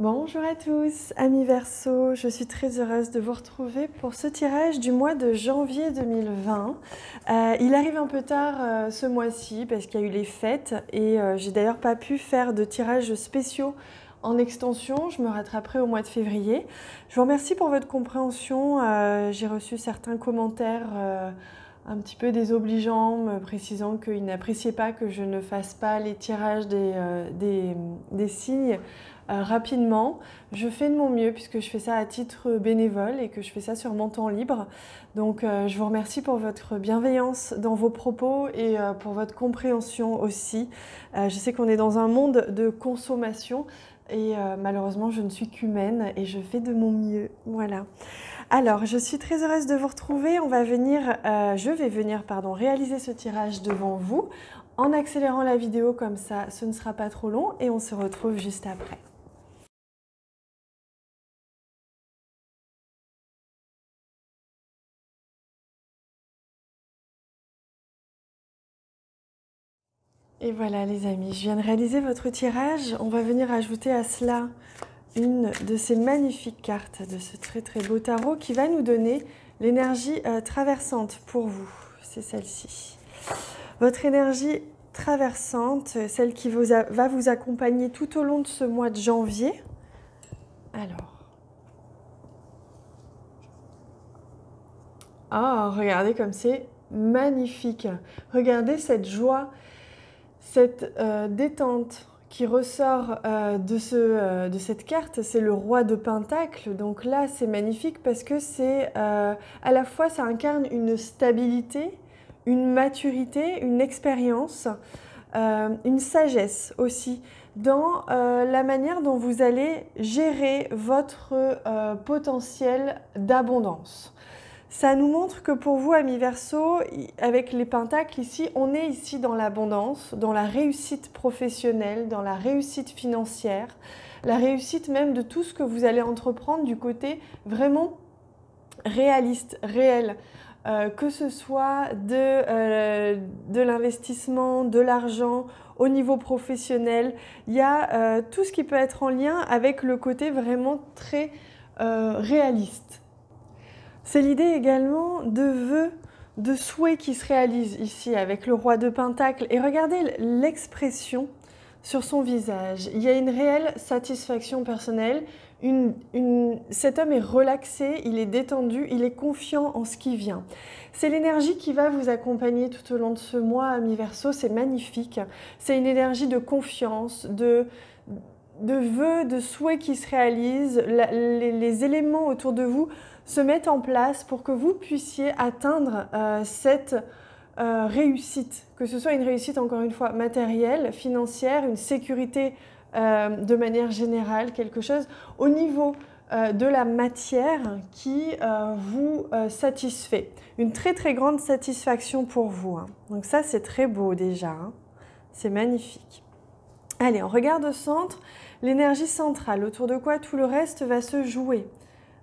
Bonjour à tous, amis Verseau, je suis très heureuse de vous retrouver pour ce tirage du mois de janvier 2020. Il arrive un peu tard ce mois-ci parce qu'il y a eu les fêtes et j'ai d'ailleurs pas pu faire de tirages spéciaux en extension, je me rattraperai au mois de février. Je vous remercie pour votre compréhension, j'ai reçu certains commentaires un petit peu désobligeants, me précisant qu'ils n'appréciaient pas que je ne fasse pas les tirages des signes rapidement. Je fais de mon mieux puisque je fais ça à titre bénévole et que je fais ça sur mon temps libre. Donc je vous remercie pour votre bienveillance dans vos propos et pour votre compréhension aussi. Je sais qu'on est dans un monde de consommation et malheureusement je ne suis qu'humaine et je fais de mon mieux. Voilà. Alors, je suis très heureuse de vous retrouver. Je vais venir réaliser ce tirage devant vous en accélérant la vidéo comme ça, ce ne sera pas trop long et on se retrouve juste après. Et voilà les amis, je viens de réaliser votre tirage. On va venir ajouter à cela une de ces magnifiques cartes de ce très très beau tarot qui va nous donner l'énergie traversante pour vous. C'est celle-ci. Votre énergie traversante, celle qui va vous accompagner tout au long de ce mois de janvier. Alors. Ah, regardez comme c'est magnifique. Regardez cette joie, cette détente qui ressort de cette carte. C'est le roi de Pentacles. Donc là, c'est magnifique parce que c'est à la fois, ça incarne une stabilité, une maturité, une expérience, une sagesse aussi dans la manière dont vous allez gérer votre potentiel d'abondance. Ça nous montre que pour vous, amis Verseau, avec les pentacles ici, on est ici dans l'abondance, dans la réussite professionnelle, dans la réussite financière, la réussite même de tout ce que vous allez entreprendre du côté vraiment réaliste, réel. Que ce soit de l'investissement, de l'argent, au niveau professionnel, il y a tout ce qui peut être en lien avec le côté vraiment très réaliste. C'est l'idée également de vœux, de souhaits qui se réalisent ici avec le roi de Pentacles. Et regardez l'expression sur son visage. Il y a une réelle satisfaction personnelle. Cet homme est relaxé, il est détendu, il est confiant en ce qui vient. C'est l'énergie qui va vous accompagner tout au long de ce mois, amis Verseau. C'est magnifique. C'est une énergie de confiance, de vœux, de souhaits qui se réalisent. Les éléments autour de vous se mettent en place pour que vous puissiez atteindre cette réussite, que ce soit une réussite encore une fois matérielle, financière, une sécurité de manière générale, quelque chose au niveau de la matière qui vous satisfait. Une très très grande satisfaction pour vous. Hein. Donc ça c'est très beau déjà, hein. C'est magnifique. Allez, on regarde au centre, l'énergie centrale, autour de quoi tout le reste va se jouer.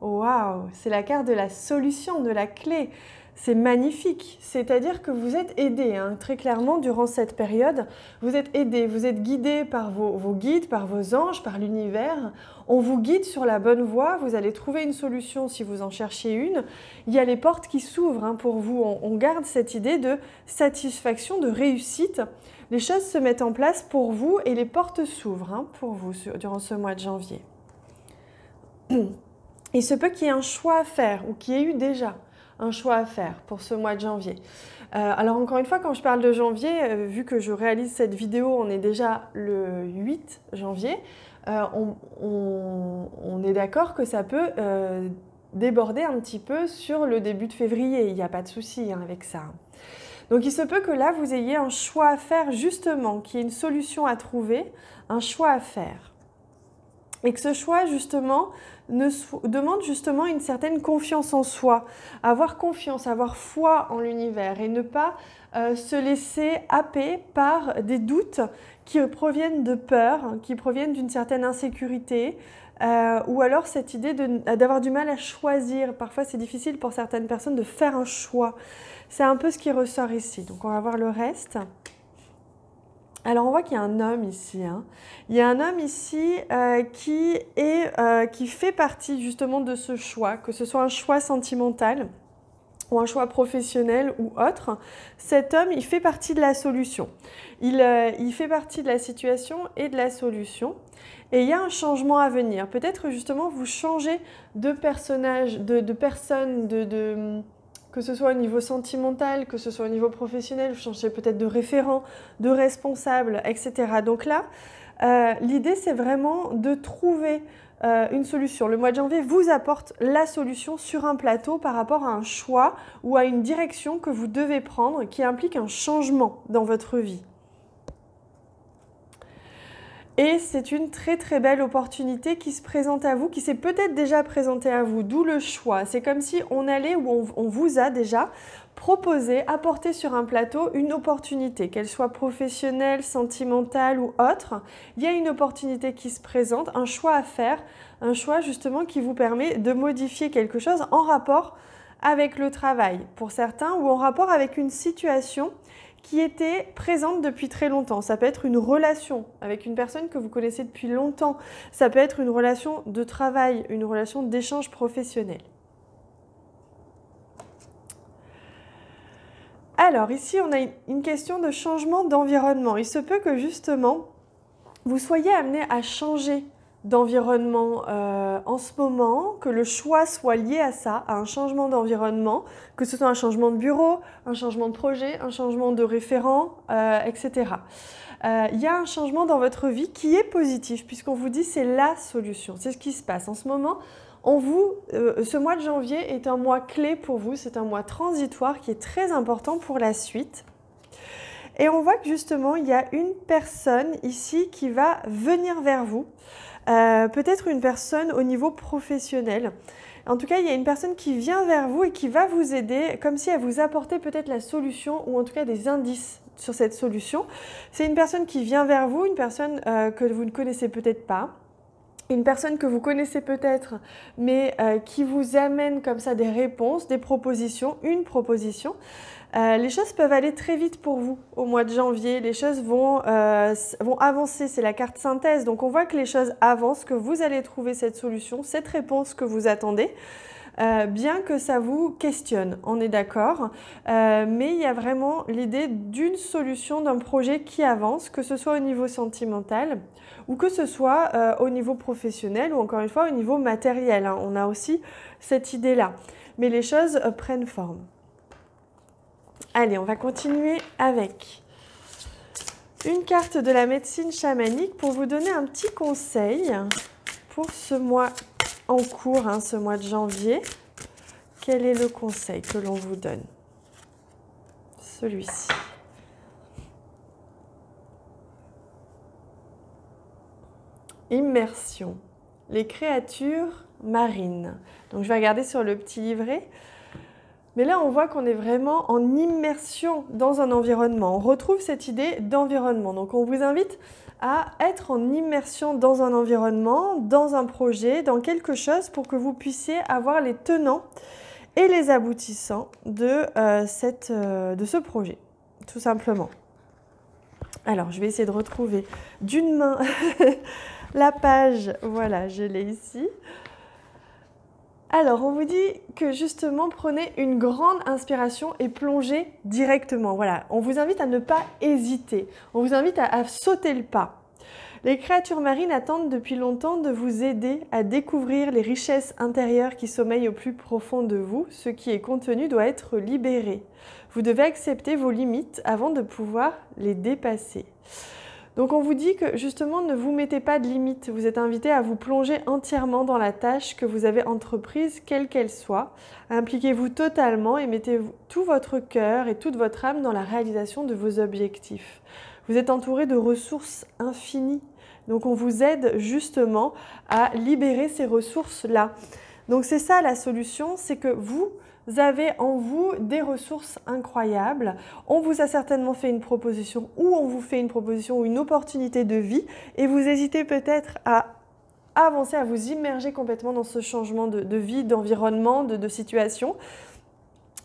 Waouh, c'est la carte de la solution, de la clé. C'est magnifique. C'est-à-dire que vous êtes aidé, hein, très clairement, durant cette période. Vous êtes aidé, vous êtes guidé par vos guides, par vos anges, par l'univers. On vous guide sur la bonne voie. Vous allez trouver une solution si vous en cherchez une. Il y a les portes qui s'ouvrent hein, pour vous. On garde cette idée de satisfaction, de réussite. Les choses se mettent en place pour vous et les portes s'ouvrent hein, pour vous durant ce mois de janvier. Il se peut qu'il y ait un choix à faire ou qu'il y ait eu déjà un choix à faire pour ce mois de janvier. Alors encore une fois, quand je parle de janvier, vu que je réalise cette vidéo, on est déjà le 8 janvier, on est d'accord que ça peut déborder un petit peu sur le début de février, il n'y a pas de souci hein, avec ça. Donc il se peut que là, vous ayez un choix à faire justement, qu'il y ait une solution à trouver, un choix à faire. Et que ce choix, justement, demande justement une certaine confiance en soi, avoir confiance, avoir foi en l'univers et ne pas se laisser happer par des doutes qui proviennent de peur, qui proviennent d'une certaine insécurité, ou alors cette idée d'avoir du mal à choisir. Parfois, c'est difficile pour certaines personnes de faire un choix. C'est un peu ce qui ressort ici. Donc, on va voir le reste. Alors on voit qu'il y a un homme ici, hein. Il y a un homme ici qui fait partie justement de ce choix, que ce soit un choix sentimental ou un choix professionnel ou autre. Cet homme, il fait partie de la solution. Il fait partie de la situation et de la solution. Et il y a un changement à venir. Peut-être justement vous changez de personnage, de personne, que ce soit au niveau sentimental, que ce soit au niveau professionnel, vous changez peut-être de référent, de responsable, etc. Donc là, l'idée c'est vraiment de trouver une solution. Le mois de janvier vous apporte la solution sur un plateau par rapport à un choix ou à une direction que vous devez prendre qui implique un changement dans votre vie. Et c'est une très très belle opportunité qui se présente à vous, qui s'est peut-être déjà présentée à vous, d'où le choix. C'est comme si on allait ou on vous a déjà proposé, apporté sur un plateau une opportunité, qu'elle soit professionnelle, sentimentale ou autre. Il y a une opportunité qui se présente, un choix à faire, un choix justement qui vous permet de modifier quelque chose en rapport avec le travail pour certains ou en rapport avec une situation qui était présente depuis très longtemps. Ça peut être une relation avec une personne que vous connaissez depuis longtemps. Ça peut être une relation de travail, une relation d'échange professionnel. Alors ici, on a une question de changement d'environnement. Il se peut que justement, vous soyez amené à changer d'environnement en ce moment, que le choix soit lié à ça, à un changement d'environnement, que ce soit un changement de bureau, un changement de projet, un changement de référent, etc. Il y a un changement dans votre vie qui est positif puisqu'on vous dit c'est la solution, c'est ce qui se passe en ce moment. Ce mois de janvier est un mois clé pour vous, c'est un mois transitoire qui est très important pour la suite. Et on voit que justement, il y a une personne ici qui va venir vers vous, peut-être une personne au niveau professionnel. En tout cas, il y a une personne qui vient vers vous et qui va vous aider, comme si elle vous apportait peut-être la solution ou en tout cas des indices sur cette solution. C'est une personne qui vient vers vous, une personne que vous ne connaissez peut-être pas. Une personne que vous connaissez peut-être, mais qui vous amène comme ça des réponses, des propositions, une proposition. Les choses peuvent aller très vite pour vous au mois de janvier. Les choses vont avancer, c'est la carte synthèse. Donc on voit que les choses avancent, que vous allez trouver cette solution, cette réponse que vous attendez. Bien que ça vous questionne, on est d'accord, mais il y a vraiment l'idée d'une solution, d'un projet qui avance, que ce soit au niveau sentimental ou que ce soit au niveau professionnel ou encore une fois au niveau matériel, hein. On a aussi cette idée-là, mais les choses prennent forme. Allez, on va continuer avec une carte de la médecine chamanique pour vous donner un petit conseil pour ce mois en cours, hein, ce mois de janvier. Quel est le conseil que l'on vous donne? Celui-ci. Immersion. Les créatures marines. Donc je vais regarder sur le petit livret. Mais là, on voit qu'on est vraiment en immersion dans un environnement. On retrouve cette idée d'environnement. Donc on vous invite à être en immersion dans un environnement, dans un projet, dans quelque chose pour que vous puissiez avoir les tenants et les aboutissants de ce projet, tout simplement. Alors, je vais essayer de retrouver d'une main la page. Voilà, je l'ai ici. Alors, on vous dit que justement, prenez une grande inspiration et plongez directement. Voilà, on vous invite à ne pas hésiter. On vous invite à sauter le pas. Les créatures marines attendent depuis longtemps de vous aider à découvrir les richesses intérieures qui sommeillent au plus profond de vous. Ce qui est contenu doit être libéré. Vous devez accepter vos limites avant de pouvoir les dépasser. Donc on vous dit que justement ne vous mettez pas de limites, vous êtes invité à vous plonger entièrement dans la tâche que vous avez entreprise, quelle qu'elle soit. Impliquez-vous totalement et mettez tout votre cœur et toute votre âme dans la réalisation de vos objectifs. Vous êtes entouré de ressources infinies, donc on vous aide justement à libérer ces ressources-là. Donc c'est ça la solution, c'est que vous avez en vous des ressources incroyables. On vous a certainement fait une proposition ou on vous fait une proposition ou une opportunité de vie et vous hésitez peut-être à avancer, à vous immerger complètement dans ce changement de vie, d'environnement, de situation.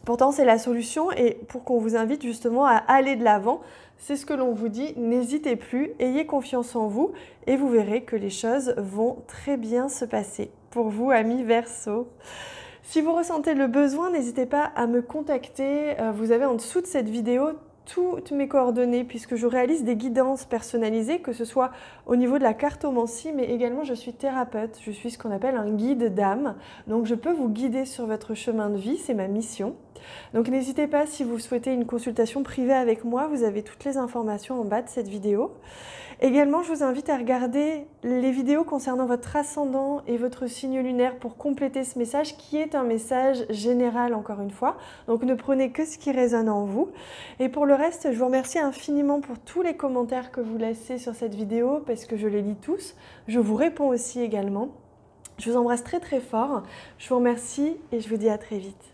Pourtant, c'est la solution et pour qu'on vous invite justement à aller de l'avant c'est ce que l'on vous dit, n'hésitez plus, ayez confiance en vous et vous verrez que les choses vont très bien se passer. Pour vous, amis Verseau. Si vous ressentez le besoin, n'hésitez pas à me contacter. Vous avez en dessous de cette vidéo toutes mes coordonnées puisque je réalise des guidances personnalisées, que ce soit au niveau de la cartomancie, mais également je suis thérapeute, je suis ce qu'on appelle un guide d'âme, donc je peux vous guider sur votre chemin de vie, c'est ma mission. Donc n'hésitez pas, si vous souhaitez une consultation privée avec moi, vous avez toutes les informations en bas de cette vidéo. Également, je vous invite à regarder les vidéos concernant votre ascendant et votre signe lunaire pour compléter ce message qui est un message général encore une fois. Donc ne prenez que ce qui résonne en vous. Et pour le reste, je vous remercie infiniment pour tous les commentaires que vous laissez sur cette vidéo parce que je les lis tous. Je vous réponds aussi également. Je vous embrasse très très fort. Je vous remercie et je vous dis à très vite.